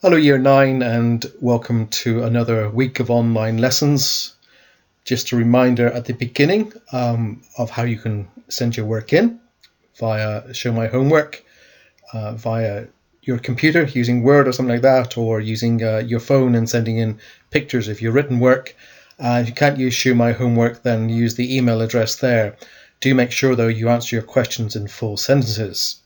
Hello Year 9 and welcome to another week of online lessons. Just a reminder at the beginning of how you can send your work in via Show My Homework, via your computer using Word or something like that, or using your phone and sending in pictures of your written work. If you can't use Show My Homework, then use the email address there. Do make sure though you answer your questions in full sentences.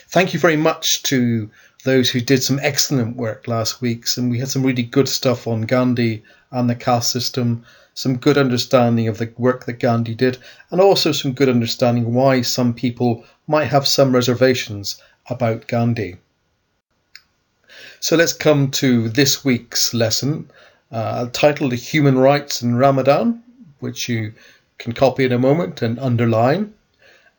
Thank you very much to those who did some excellent work last week, and we had some really good stuff on Gandhi and the caste system, some good understanding of the work that Gandhi did, and also some good understanding why some people might have some reservations about Gandhi. So let's come to this week's lesson, titled Human Rights in Ramadan, which you can copy in a moment and underline.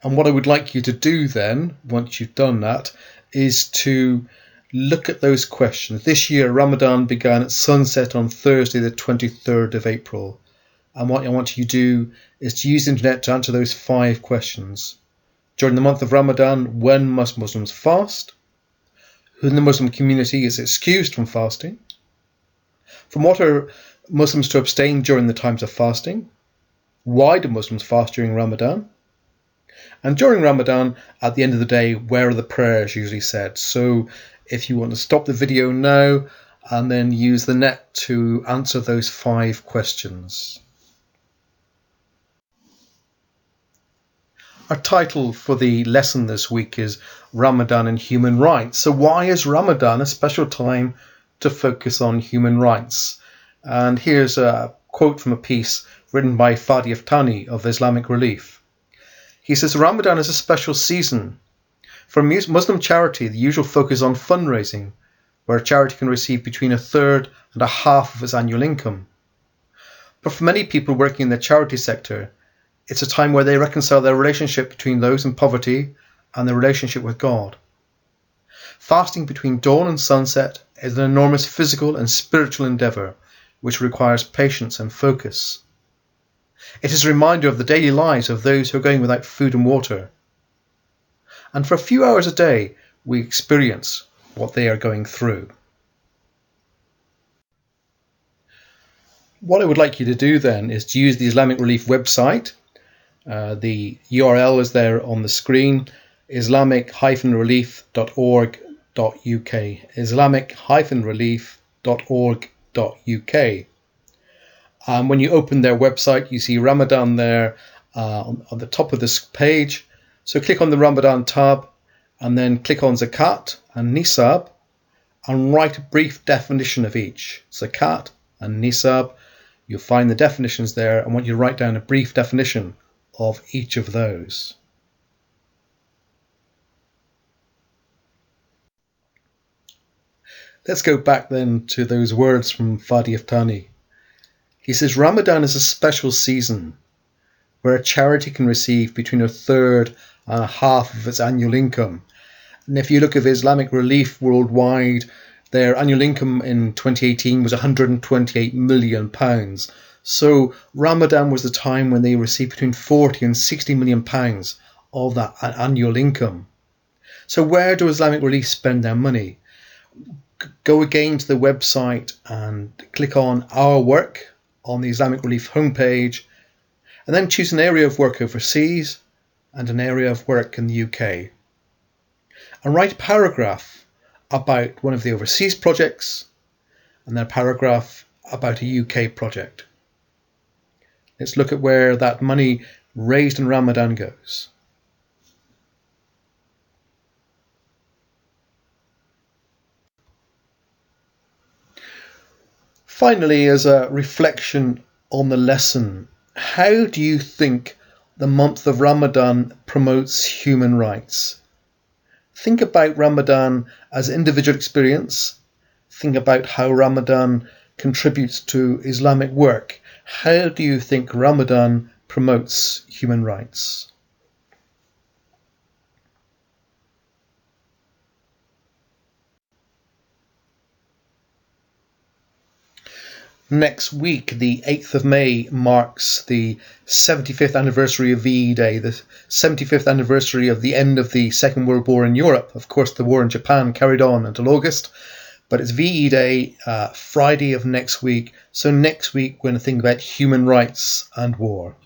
And what I would like you to do then, once you've done that, is to look at those questions. This year, Ramadan began at sunset on Thursday, the 23rd of April. And what I want you to do is to use the internet to answer those 5 questions. During the month of Ramadan, when must Muslims fast? Who in the Muslim community is excused from fasting? From what are Muslims to abstain during the times of fasting? Why do Muslims fast during Ramadan? And during Ramadan, at the end of the day, where are the prayers usually said? So if you want to stop the video now and then use the net to answer those 5 questions. Our title for the lesson this week is Ramadan and Human Rights. So why is Ramadan a special time to focus on human rights? And here's a quote from a piece written by Fadi Aftani of Islamic Relief. He says, Ramadan is a special season. For Muslim charity, the usual focus is on fundraising, where a charity can receive between 1/3 and 1/2 of its annual income. But for many people working in the charity sector, it's a time where they reconcile their relationship between those in poverty and their relationship with God. Fasting between dawn and sunset is an enormous physical and spiritual endeavour, which requires patience and focus. It is a reminder of the daily lives of those who are going without food and water. And for a few hours a day, we experience what they are going through. What I would like you to do then is to use the Islamic Relief website. The URL is there on the screen, islamic-relief.org.uk, islamic-relief.org.uk. When you open their website, you see Ramadan there on the top of this page. So click on the Ramadan tab and then click on Zakat and Nisab and write a brief definition of each. Zakat and Nisab, you'll find the definitions there. I want you to write down a brief definition of each of those. Let's go back then to those words from Fadi Aftani. He says, Ramadan is a special season where a charity can receive between 1/3 and 1/2 of its annual income. And if you look at Islamic Relief worldwide, their annual income in 2018 was £128 million. So Ramadan was the time when they received between £40 and £60 million of that annual income. So where do Islamic Relief spend their money? Go again to the website and click on Our Work on the Islamic Relief homepage, and then choose an area of work overseas and an area of work in the UK. And write a paragraph about one of the overseas projects and then a paragraph about a UK project. Let's look at where that money raised in Ramadan goes. Finally, as a reflection on the lesson, how do you think the month of Ramadan promotes human rights? Think about Ramadan as individual experience. Think about how Ramadan contributes to Islamic work. How do you think Ramadan promotes human rights? Next week, the 8th of May, marks the 75th anniversary of VE Day, the 75th anniversary of the end of the Second World War in Europe. Of course, the war in Japan carried on until August, But it's VE Day, Friday of next week. So next week we're going to think about human rights and war.